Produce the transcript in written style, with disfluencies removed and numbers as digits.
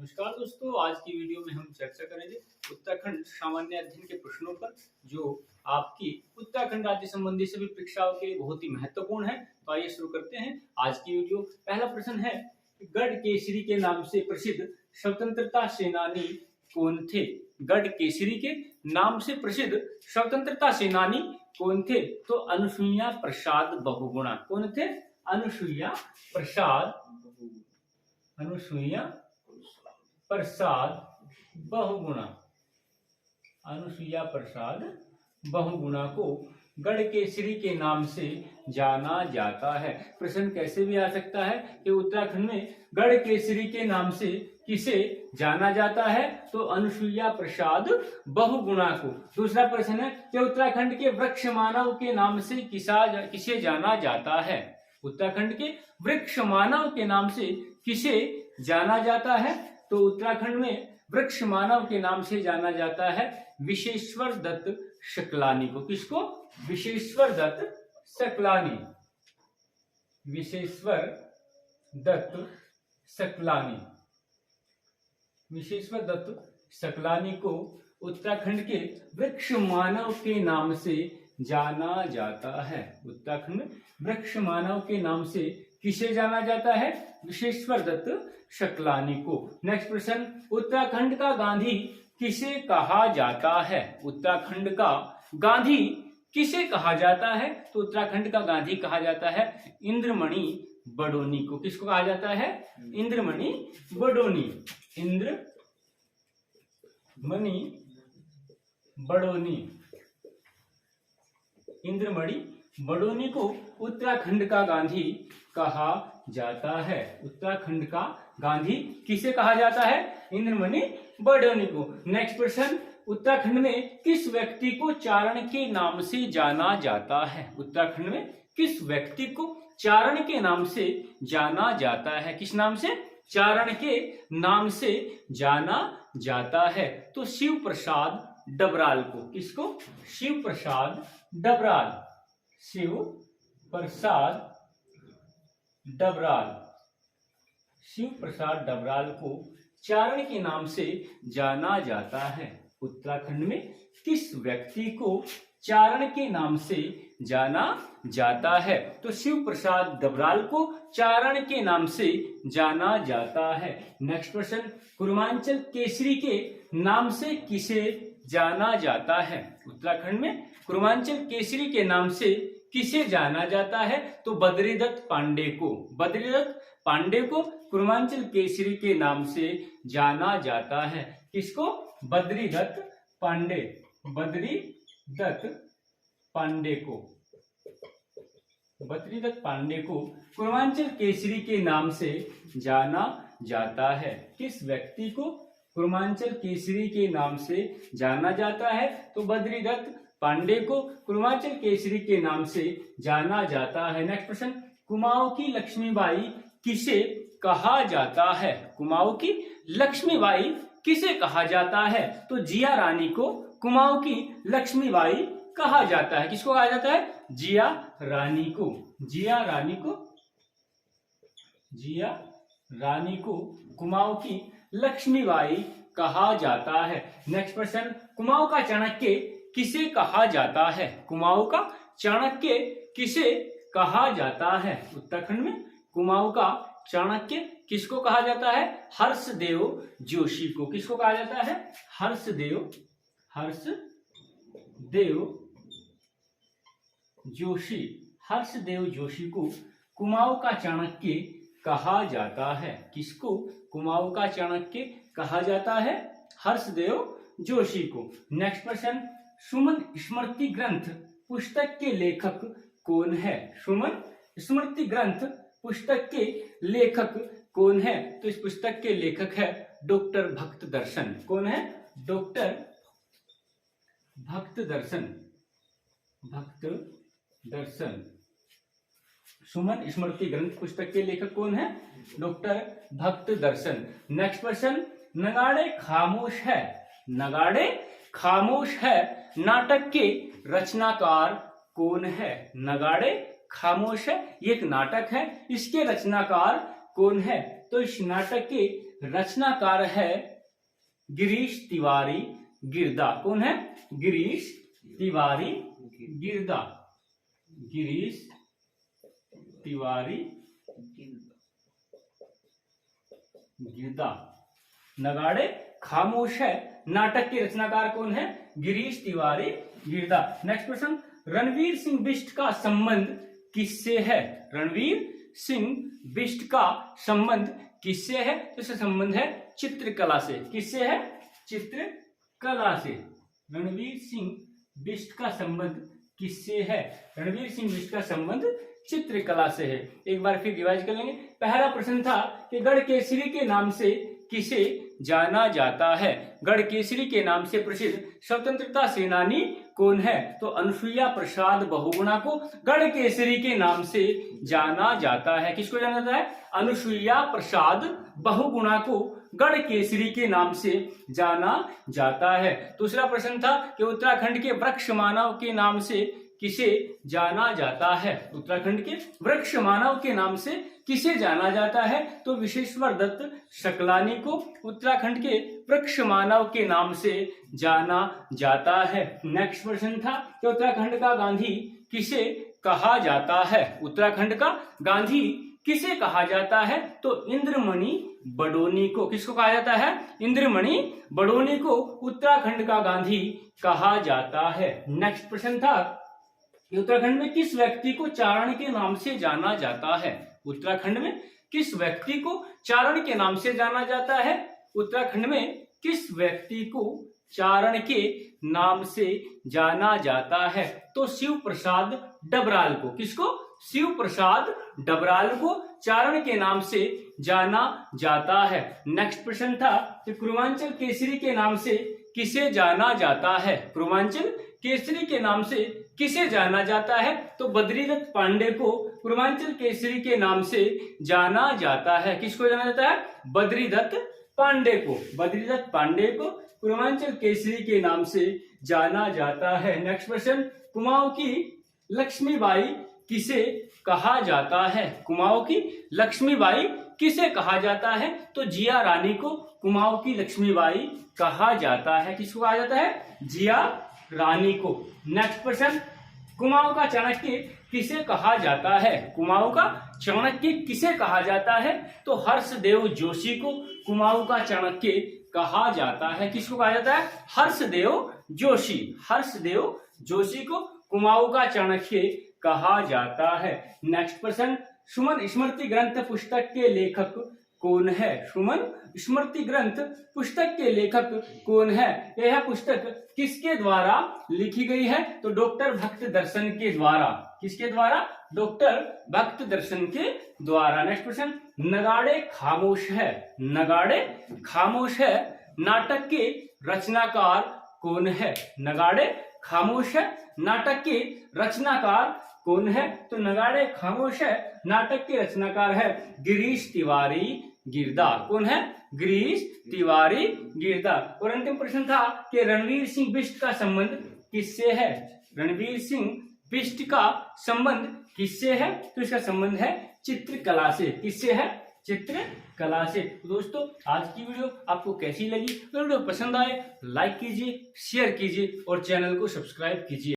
नमस्कार दोस्तों, आज की वीडियो में हम चर्चा करेंगे उत्तराखंड सामान्य अध्ययन के प्रश्नों पर, जो आपकी उत्तराखंड राज्य संबंधी सभी परीक्षाओं के बहुत ही महत्वपूर्ण है। तो आइए शुरू करते हैं आज की वीडियो। पहला प्रश्न है, गढ़ केसरी के नाम से प्रसिद्ध स्वतंत्रता सेनानी कौन थे? गढ़ केसरी के नाम से प्रसिद्ध स्वतंत्रता सेनानी कौन थे? तो अनुसुईया प्रसाद बहुगुणा। कौन थे? अनुसुईया प्रसाद बहुगुणा। अनुसुईया प्रसाद बहुगुणा को गढ़ केसरी के नाम से जाना जाता है। प्रश्न कैसे भी आ सकता है कि उत्तराखंड में गढ़ केसरी के नाम से किसे जाना जाता है? तो अनुसुईया प्रसाद बहुगुणा को। दूसरा प्रश्न है कि उत्तराखंड के वृक्ष मानव के नाम से किसे जाना जाता है? उत्तराखंड के वृक्ष मानव के नाम से किसे जाना जाता है? तो उत्तराखंड में वृक्ष मानव के नाम से जाना जाता है विशेश्वर दत्त सकलानी को। किसको? विशेश्वर दत्त सकलानी। विशेश्वर दत्त सकलानी। विशेश्वर दत्त सकलानी को उत्तराखंड के वृक्ष मानव के नाम से जाना जाता है। उत्तराखंड में वृक्ष मानव के नाम से किसे जाना जाता है? विशेश्वर दत्त सकलानी को। नेक्स्ट प्रश्न, उत्तराखंड का गांधी किसे कहा जाता है? उत्तराखंड का गांधी किसे कहा जाता है? तो उत्तराखंड का गांधी कहा जाता है इंद्रमणि बडोनी को। किसको कहा जाता है? इंद्रमणि बडोनी। इंद्रमणि बडोनी। इंद्रमणि बडोनी को उत्तराखंड का गांधी कहा जाता है। उत्तराखंड का गांधी किसे कहा जाता है? इंद्रमणि बडोनी को। नेक्स्ट प्रश्न, उत्तराखंड में किस व्यक्ति को चारण के नाम से जाना जाता है? उत्तराखंड में किस व्यक्ति को चारण के नाम से जाना जाता है? किस नाम से? चारण के नाम से जाना जाता है। तो शिव प्रसाद डबराल को। किसको? शिव प्रसाद डबराल। शिव प्रसाद डबराल। शिव प्रसाद डबराल को चारण के नाम से जाना जाता है। उत्तराखंड में किस व्यक्ति को चारण के नाम से जाना जाता है? तो शिव प्रसाद डबराल को चारण के नाम से जाना जाता है। नेक्स्ट प्रश्न, कुर्मांचल केसरी के नाम से किसे जाना जाता है? उत्तराखंड में कुर्मांचल केसरी के नाम से किसे जाना जाता है? तो बद्रीदत्त पांडे को। बद्रीदत्त पांडे को कुर्मांचल केसरी के नाम से जाना जाता है। किसको? बद्रीदत्त पांडे। बद्रीदत्त पांडे को। बद्रीदत्त पांडे को कुर्मांचल केसरी के नाम से जाना जाता है। किस व्यक्ति को कुर्मांचल केसरी के नाम से जाना जाता है? तो बद्रीदत्त पांडे को कुर्मांचल केसरी के नाम से जाना जाता है। नेक्स्ट प्रश्न, कुमाऊं की लक्ष्मीबाई किसे कहा जाता है? कुमाऊं की लक्ष्मीबाई किसे कहा जाता है? तो जिया रानी को कुमाऊं की लक्ष्मीबाई कहा जाता है। किसको कहा जाता है? जिया रानी को। जिया रानी को। जिया रानी को कुमाऊं की लक्ष्मीबाई कहा जाता है। नेक्स्ट प्रश्न, कुमाऊं का चाणक्य किसे कहा जाता है? कुमाऊं का चाणक्य किसे कहा जाता है? उत्तराखंड में कुमाऊं का चाणक्य किसको कहा जाता है? हर्षदेव जोशी को। किसको कहा जाता है? हर्षदेव जोशी। हर्षदेव जोशी को कुमाऊं का चाणक्य कहा जाता है। किसको कुमाऊं का चाणक्य कहा जाता है? हर्षदेव जोशी को। नेक्स्ट प्रश्न, सुमन स्मृति ग्रंथ पुस्तक के लेखक कौन है? सुमन स्मृति ग्रंथ पुस्तक के लेखक कौन है? तो इस पुस्तक के लेखक है डॉक्टर भक्त दर्शन। कौन है? डॉक्टर भक्त दर्शन। भक्त दर्शन। सुमन स्मृति ग्रंथ पुस्तक के लेखक कौन है? डॉक्टर भक्त दर्शन। नेक्स्ट प्रश्न, नगाड़े खामोश है। नगाड़े खामोश है नाटक के रचनाकार कौन है? नगाड़े खामोश है ये एक नाटक है, इसके रचनाकार कौन है? तो इस नाटक के रचनाकार है गिरीश तिवारी गिरदा। कौन है? गिरीश तिवारी गिरदा। गिरीश तिवारी गिरदा। नगाड़े खामोश है नाटक के रचनाकार कौन है? गिरीश तिवारी गिरदा। नेक्स्ट क्वेश्चन, रणवीर सिंह बिष्ट का संबंध किससे है? रणवीर सिंह बिष्ट का संबंध किससे है? तो इसका संबंध है चित्रकला से। किससे है? चित्रकला से। रणवीर सिंह बिष्ट का संबंध किससे है? रणवीर सिंह बिष्ट का संबंध चित्रकला से है। एक बार फिर रिवाइज कर लेंगे। पहला प्रश्न था कि गढ़ केसरी के नाम से किसे जाना जाता है? गढ़ केसरी के नाम से प्रसिद्ध स्वतंत्रता सेनानी कौन है? तो अनुसुईया प्रसाद बहुगुणा को गढ़ केसरी के नाम से जाना जाता है। किसको जाना जाता है? अनुसुईया प्रसाद बहुगुणा को गढ़ केसरी के नाम से जाना जाता है। दूसरा प्रश्न था कि उत्तराखंड के वृक्ष मानव के नाम से किसे जाना जाता है? उत्तराखंड के वृक्ष मानव के नाम से किसे जाना जाता है? तो विश्वेश्वर दत्त शकलानी को उत्तराखंड के वृक्ष मानव के नाम से जाना जाता है। नेक्स्ट प्रश्न था कि उत्तराखंड का गांधी किसे कहा जाता है? उत्तराखंड का गांधी किसे कहा जाता है? तो इंद्रमणि बडोनी को। किसको कहा जाता है? इंद्रमणि बडोनी को उत्तराखंड का गांधी कहा जाता है। नेक्स्ट प्रश्न था उत्तराखंड में किस व्यक्ति को चारण के नाम से जाना जाता है? उत्तराखंड में किस व्यक्ति को चारण के नाम से जाना जाता है? उत्तराखंड में किस व्यक्ति को चारण के नाम से जाना जाता है? तो शिव प्रसाद डबराल को। किसको? शिव प्रसाद डबराल को चारण के नाम से जाना जाता है। नेक्स्ट प्रश्न था कि पूर्वांचल केसरी के नाम से किसे जाना जाता है? पूर्वांचल केसरी के नाम से किसे जाना जाता है? तो बद्रीदत्त पांडे को पूर्वांचल केसरी के नाम से जाना जाता है। किसको जाना जाता है? बद्रीदत्त पांडे को। बद्रीदत्त पांडे को पूर्वांचल केसरी के नाम से जाना जाता है। नेक्स्ट क्वेश्चन, कुमाऊं की लक्ष्मीबाई किसे कहा जाता है? कुमाऊं की लक्ष्मीबाई किसे कहा जाता है? तो जिया रानी को कुमाऊं की लक्ष्मीबाई कहा जाता है। किसको कहा जाता है? जिया रानी को। नेक्स्ट क्वेश्चन, कुमाऊं का चाणक्य किसे कहा जाता है? कुमाऊं का चाणक्य किसे कहा जाता है? तो हर्षदेव जोशी को कुमाऊं का चाणक्य कहा जाता है। किसको कहा जाता है? हर्षदेव जोशी। हर्षदेव जोशी को कुमाऊं का चाणक्य कहा जाता है। नेक्स्ट प्रश्न, सुमन स्मृति ग्रंथ पुस्तक के लेखक कौन है? सुमन स्मृति ग्रंथ पुस्तक के लेखक कौन है? यह पुस्तक किसके द्वारा लिखी गई है? तो डॉक्टर भक्त दर्शन के द्वारा। किसके द्वारा? डॉक्टर भक्त दर्शन के द्वारा। नेक्स्ट क्वेश्चन, नगाड़े खामोश है। नगाड़े खामोश है नाटक के रचनाकार कौन है? नगाड़े खामोश है नाटक के रचनाकार कौन है? तो नगाड़े खामोश है नाटक के रचनाकार है गिरीश तिवारी गिरदा। कौन है? गिरीश तिवारी गिरदा। और अंतिम प्रश्न था कि रणवीर सिंह बिष्ट का संबंध किससे है? रणवीर सिंह बिष्ट का संबंध किससे है? तो इसका संबंध है चित्रकला से। किससे है? चित्रकला से। तो दोस्तों, आज की वीडियो आपको कैसी लगी? तो वीडियो पसंद आए लाइक कीजिए, शेयर कीजिए और चैनल को सब्सक्राइब कीजिए।